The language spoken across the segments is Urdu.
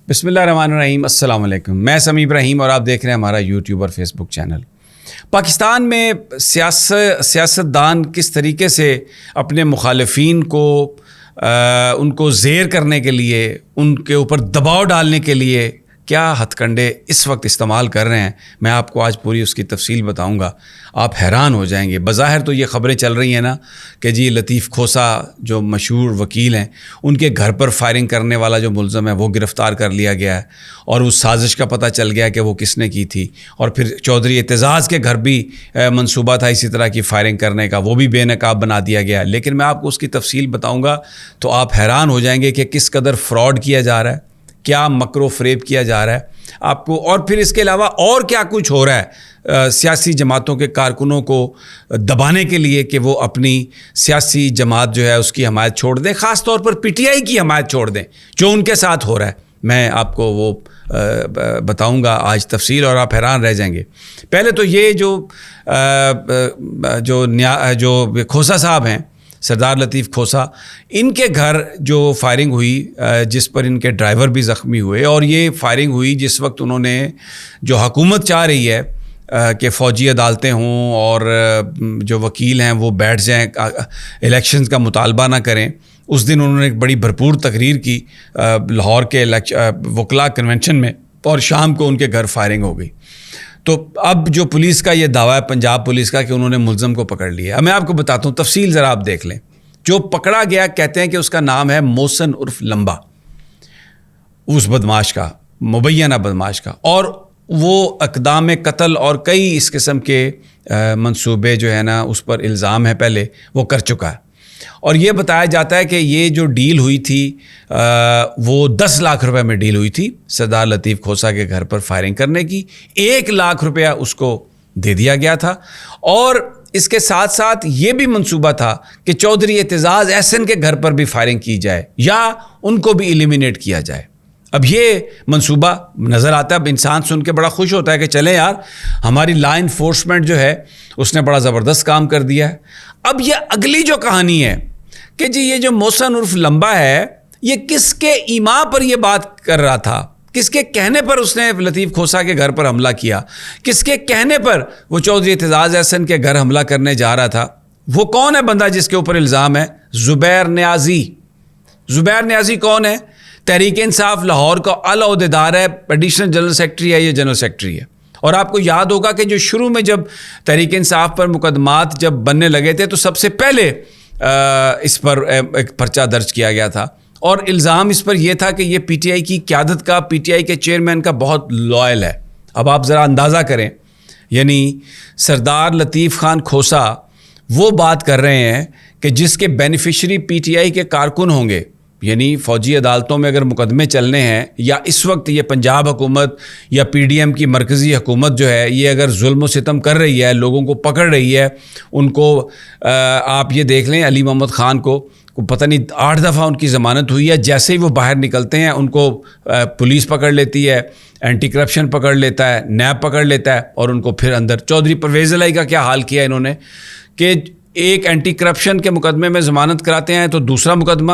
بسم اللہ الرحمن الرحیم. السلام علیکم. میں سمیع ابراہیم اور آپ دیکھ رہے ہیں ہمارا یوٹیوب اور فیس بک چینل. پاکستان میں سیاستدان کس طریقے سے اپنے مخالفین کو ان کو زیر کرنے کے لیے، ان کے اوپر دباؤ ڈالنے کے لیے کیا ہتھ کنڈے اس وقت استعمال کر رہے ہیں، میں آپ کو آج پوری اس کی تفصیل بتاؤں گا. آپ حیران ہو جائیں گے. بظاہر تو یہ خبریں چل رہی ہیں نا کہ جی لطیف کھوسا جو مشہور وکیل ہیں ان کے گھر پر فائرنگ کرنے والا جو ملزم ہے وہ گرفتار کر لیا گیا ہے اور اس سازش کا پتہ چل گیا کہ وہ کس نے کی تھی. اور پھر چودھری اعتزاز کے گھر بھی منصوبہ تھا اسی طرح کی فائرنگ کرنے کا، وہ بھی بے نقاب بنا دیا گیا. لیکن میں آپ کو اس کی تفصیل بتاؤں گا تو آپ حیران ہو جائیں گے کہ کس قدر فراڈ کیا جا رہا ہے، کیا مکر و فریب کیا جا رہا ہے آپ کو. اور پھر اس کے علاوہ اور کیا کچھ ہو رہا ہے سیاسی جماعتوں کے کارکنوں کو دبانے کے لیے کہ وہ اپنی سیاسی جماعت جو ہے اس کی حمایت چھوڑ دیں، خاص طور پر پی ٹی آئی کی حمایت چھوڑ دیں جو ان کے ساتھ ہو رہا ہے. میں آپ کو وہ بتاؤں گا آج تفصیل اور آپ حیران رہ جائیں گے. پہلے تو یہ جو کھوسا صاحب ہیں، سردار لطیف کھوسا، ان کے گھر جو فائرنگ ہوئی جس پر ان کے ڈرائیور بھی زخمی ہوئے، اور یہ فائرنگ ہوئی جس وقت انہوں نے جو حکومت چاہ رہی ہے کہ فوجی عدالتیں ہوں اور جو وکیل ہیں وہ بیٹھ جائیں، الیکشنز کا مطالبہ نہ کریں. اس دن انہوں نے ایک بڑی بھرپور تقریر کی لاہور کے وکلاء کنونشن میں، اور شام کو ان کے گھر فائرنگ ہو گئی. تو اب جو پولیس کا یہ دعویٰ ہے، پنجاب پولیس کا، کہ انہوں نے ملزم کو پکڑ لیا. اب میں آپ کو بتاتا ہوں تفصیل، ذرا آپ دیکھ لیں. جو پکڑا گیا کہتے ہیں کہ اس کا نام ہے محسن عرف لمبا، اس بدماش کا، مبینہ بدماش کا، اور وہ اقدام قتل اور کئی اس قسم کے منصوبے جو ہے نا اس پر الزام ہے پہلے وہ کر چکا ہے. اور یہ بتایا جاتا ہے کہ یہ جو ڈیل ہوئی تھی وہ 10 لاکھ روپے میں ڈیل ہوئی تھی سردار لطیف کھوسا کے گھر پر فائرنگ کرنے کی. 1 لاکھ روپیہ اس کو دے دیا گیا تھا، اور اس کے ساتھ ساتھ یہ بھی منصوبہ تھا کہ چودھری اعتزاز احسن کے گھر پر بھی فائرنگ کی جائے یا ان کو بھی ایلیمینیٹ کیا جائے. اب یہ منصوبہ نظر آتا ہے، اب انسان سن کے بڑا خوش ہوتا ہے کہ چلیں یار ہماری لا انفورسمنٹ جو ہے اس نے بڑا زبردست کام کر دیا ہے. اب یہ اگلی جو کہانی ہے کہ جی یہ جو محسن عرف لمبا ہے یہ کس کے ایما پر یہ بات کر رہا تھا، کس کے کہنے پر اس نے لطیف کھوسا کے گھر پر حملہ کیا، کس کے کہنے پر وہ چودھری اعتزاز احسن کے گھر حملہ کرنے جا رہا تھا. وہ کون ہے بندہ جس کے اوپر الزام ہے؟ زبیر نیازی. زبیر نیازی کون ہے؟ تحریک انصاف لاہور کا اعلی عہدیدار ہے، ایڈیشنل جنرل سیکرٹری ہے، یہ جنرل سیکرٹری ہے. اور آپ کو یاد ہوگا کہ جو شروع میں جب تحریک انصاف پر مقدمات جب بننے لگے تھے تو سب سے پہلے اس پر ایک پرچہ درج کیا گیا تھا، اور الزام اس پر یہ تھا کہ یہ پی ٹی آئی کی قیادت کا، پی ٹی آئی کے چیئرمین کا بہت لائل ہے. اب آپ ذرا اندازہ کریں، یعنی سردار لطیف خان کھوسا وہ بات کر رہے ہیں کہ جس کے بینیفیشری پی ٹی آئی کے کارکن ہوں گے. یعنی فوجی عدالتوں میں اگر مقدمے چلنے ہیں، یا اس وقت یہ پنجاب حکومت یا پی ڈی ایم کی مرکزی حکومت جو ہے یہ اگر ظلم و ستم کر رہی ہے، لوگوں کو پکڑ رہی ہے، ان کو آپ یہ دیکھ لیں علی محمد خان کو پتہ نہیں 8 دفعہ ان کی ضمانت ہوئی ہے. جیسے ہی وہ باہر نکلتے ہیں ان کو پولیس پکڑ لیتی ہے، اینٹی کرپشن پکڑ لیتا ہے، نیب پکڑ لیتا ہے اور ان کو پھر اندر. چودھری پرویز الہی کا کیا حال کیا انہوں نے کہ ایک اینٹی کرپشن کے مقدمے میں ضمانت کراتے ہیں تو دوسرا مقدمہ،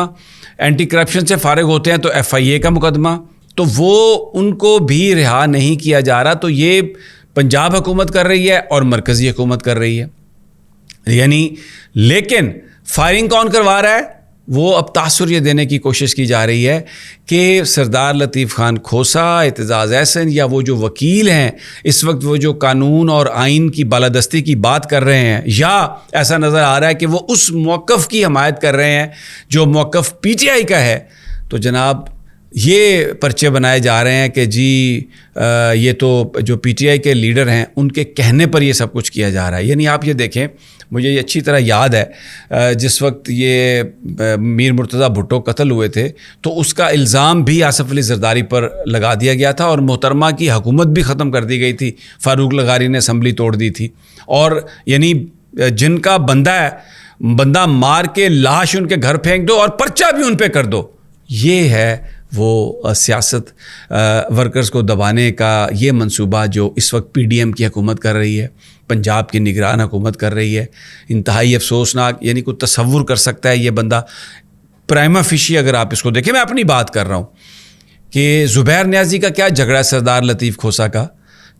اینٹی کرپشن سے فارغ ہوتے ہیں تو ایف آئی اے کا مقدمہ، تو وہ ان کو بھی رہا نہیں کیا جا رہا. تو یہ پنجاب حکومت کر رہی ہے اور مرکزی حکومت کر رہی ہے. یعنی لیکن فائرنگ کون کروا رہا ہے؟ وہ اب تاثر یہ دینے کی کوشش کی جا رہی ہے کہ سردار لطیف خان کھوسا، اعتزاز احسن، یا وہ جو وکیل ہیں اس وقت وہ جو قانون اور آئین کی بالادستی کی بات کر رہے ہیں، یا ایسا نظر آ رہا ہے کہ وہ اس موقف کی حمایت کر رہے ہیں جو موقف پی ٹی آئی کا ہے. تو جناب یہ پرچے بنائے جا رہے ہیں کہ جی یہ تو جو پی ٹی آئی کے لیڈر ہیں ان کے کہنے پر یہ سب کچھ کیا جا رہا ہے. یعنی آپ یہ دیکھیں، مجھے یہ اچھی طرح یاد ہے جس وقت یہ میر مرتضیٰ بھٹو قتل ہوئے تھے تو اس کا الزام بھی آصف علی زرداری پر لگا دیا گیا تھا، اور محترمہ کی حکومت بھی ختم کر دی گئی تھی. فاروق لغاری نے اسمبلی توڑ دی تھی، اور یعنی جن کا بندہ مار کے لاش ان کے گھر پھینک دو اور پرچہ بھی ان پہ کر دو. یہ ہے وہ سیاست ورکرز کو دبانے کا یہ منصوبہ جو اس وقت پی ڈی ایم کی حکومت کر رہی ہے، پنجاب کی نگران حکومت کر رہی ہے. انتہائی افسوسناک. یعنی کوئی تصور کر سکتا ہے یہ بندہ پرائما فیشی، اگر آپ اس کو دیکھیں، میں اپنی بات کر رہا ہوں کہ زبیر نیازی کا کیا جھگڑا سردار لطیف کھوسہ کا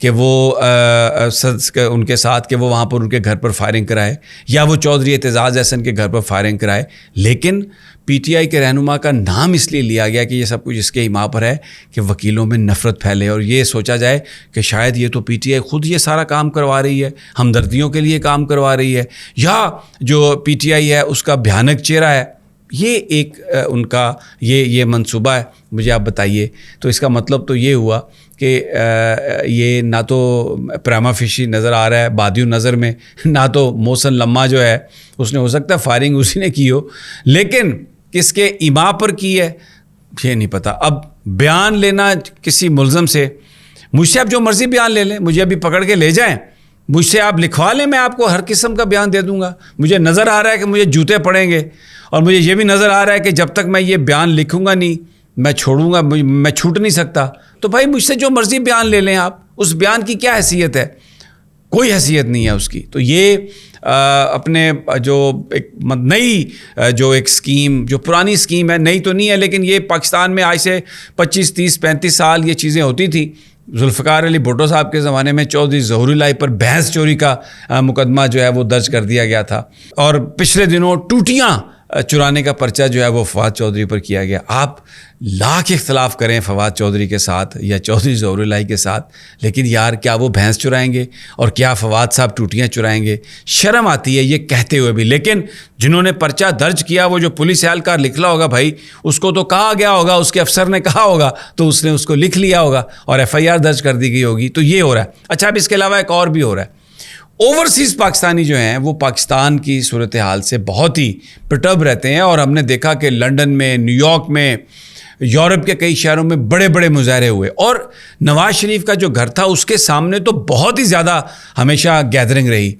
کہ وہ ان کے ساتھ کہ وہ وہاں پر ان کے گھر پر فائرنگ کرائے, یا وہ چودھری اعتزاز احسن کے گھر پر فائرنگ کرائے. لیکن پی ٹی آئی کے رہنما کا نام اس لیے لیا گیا کہ یہ سب کچھ اس کے ایما پر ہے کہ وکیلوں میں نفرت پھیلے, اور یہ سوچا جائے کہ شاید یہ تو پی ٹی آئی خود یہ سارا کام کروا رہی ہے, ہمدردیوں کے لیے کام کروا رہی ہے, یا جو پی ٹی آئی ہے اس کا بھیانک چہرہ ہے. یہ ایک ان کا یہ منصوبہ ہے. مجھے آپ بتائیے, تو اس کا مطلب تو یہ ہوا کہ یہ نہ تو پراما فیشی نظر آ رہا ہے بادیو نظر میں, نہ تو محسن لمحہ جو ہے اس نے ہو سکتا ہے فائرنگ اسی نے کی ہو, لیکن کس کے ایما پر کی ہے یہ نہیں پتہ. اب بیان لینا کسی ملزم سے, مجھ سے آپ جو مرضی بیان لے لیں, مجھے ابھی پکڑ کے لے جائیں, مجھ سے آپ لکھوا لیں, میں آپ کو ہر قسم کا بیان دے دوں گا. مجھے نظر آ رہا ہے کہ مجھے جوتے پڑیں گے, اور مجھے یہ بھی نظر آ رہا ہے کہ جب تک میں یہ بیان لکھوں گا نہیں میں چھوڑوں گا, میں چھوٹ نہیں سکتا. تو بھائی مجھ سے جو مرضی بیان لے لیں آپ, اس بیان کی کیا حیثیت ہے؟ کوئی حیثیت نہیں ہے اس کی. تو یہ اپنے جو ایک نئی جو ایک اسکیم, جو پرانی اسکیم ہے, نئی تو نہیں ہے لیکن یہ پاکستان میں آج سے 25, 30, 35 سال یہ چیزیں ہوتی تھیں. ذوالفقار علی بھٹو صاحب کے زمانے میں چودھری ظہور اللہ پر بھینس چوری کا مقدمہ جو ہے وہ درج کر دیا گیا تھا, اور پچھلے دنوں ٹوٹیاں چرانے کا پرچہ جو ہے وہ فواد چودھری پر کیا گیا. آپ لاکھ اختلاف کریں فواد چودھری کے ساتھ یا چودھری ظہور اللہ کے ساتھ, لیکن یار کیا وہ بھینس چرائیں گے اور کیا فواد صاحب ٹوٹیاں چرائیں گے؟ شرم آتی ہے یہ کہتے ہوئے بھی. لیکن جنہوں نے پرچہ درج کیا, وہ جو پولیس اہلکار نکلا ہوگا بھائی, اس کو تو کہا گیا ہوگا, اس کے افسر نے کہا ہوگا تو اس نے اس کو لکھ لیا ہوگا اور ایف آئی آر درج کر دی گئی ہوگی. تو یہ ہو رہا ہے. اچھا, اب اس کے علاوہ ایک اور بھی ہو رہا ہے. اوورسیز پاکستانی جو ہیں وہ پاکستان کی صورتحال سے بہت ہی پرٹرب رہتے ہیں, اور ہم نے دیکھا کہ لنڈن میں, نیو یارک میں, یورپ کے کئی شہروں میں بڑے بڑے مظاہرے ہوئے, اور نواز شریف کا جو گھر تھا اس کے سامنے تو بہت ہی زیادہ ہمیشہ گیدرنگ رہی.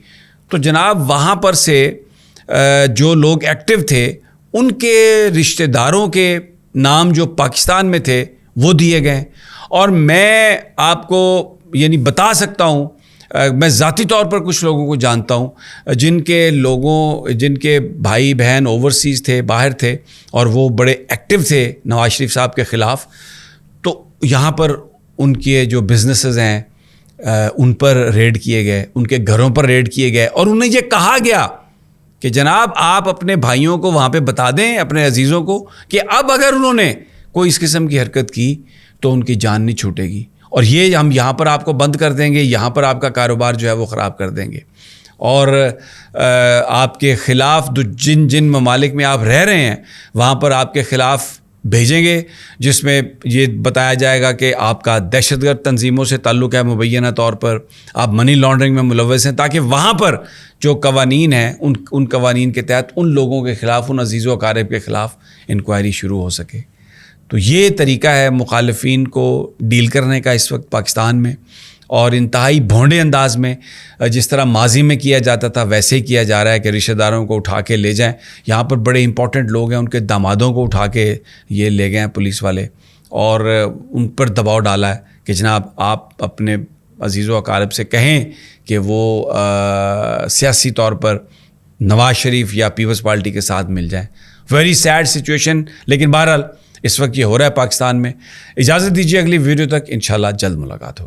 تو جناب وہاں پر سے جو لوگ ایکٹیو تھے ان کے رشتہ داروں کے نام جو پاکستان میں تھے وہ دیے گئے, اور میں آپ کو یعنی بتا سکتا ہوں, میں ذاتی طور پر کچھ لوگوں کو جانتا ہوں جن کے بھائی بہن اوورسیز تھے, باہر تھے, اور وہ بڑے ایکٹیو تھے نواز شریف صاحب کے خلاف. تو یہاں پر ان کے جو بزنسز ہیں ان پر ریڈ کیے گئے, ان کے گھروں پر ریڈ کیے گئے, اور انہیں یہ کہا گیا کہ جناب آپ اپنے بھائیوں کو وہاں پہ بتا دیں, اپنے عزیزوں کو, کہ اب اگر انہوں نے کوئی اس قسم کی حرکت کی تو ان کی جان نہیں چھوٹے گی, اور یہ ہم یہاں پر آپ کو بند کر دیں گے, یہاں پر آپ کا کاروبار جو ہے وہ خراب کر دیں گے, اور آپ کے خلاف جن ممالک میں آپ رہ رہے ہیں وہاں پر آپ کے خلاف بھیجیں گے, جس میں یہ بتایا جائے گا کہ آپ کا دہشت گرد تنظیموں سے تعلق ہے مبینہ طور پر, آپ منی لانڈرنگ میں ملوث ہیں, تاکہ وہاں پر جو قوانین ہیں ان قوانین کے تحت ان لوگوں کے خلاف, ان عزیز و اقارب کے خلاف انکوائری شروع ہو سکے. تو یہ طریقہ ہے مخالفین کو ڈیل کرنے کا اس وقت پاکستان میں, اور انتہائی بھونڈے انداز میں, جس طرح ماضی میں کیا جاتا تھا ویسے ہی کیا جا رہا ہے کہ رشتہ داروں کو اٹھا کے لے جائیں. یہاں پر بڑے امپورٹنٹ لوگ ہیں, ان کے دامادوں کو اٹھا کے یہ لے گئے ہیں پولیس والے, اور ان پر دباؤ ڈالا ہے کہ جناب آپ اپنے عزیز و اقارب سے کہیں کہ وہ سیاسی طور پر نواز شریف یا پیپلز پارٹی کے ساتھ مل جائیں. ویری سیڈ سچویشن, لیکن بہرحال اس وقت یہ ہو رہا ہے پاکستان میں. اجازت دیجیے اگلی ویڈیو تک انشاءاللہ جلد ملاقات ہوگی.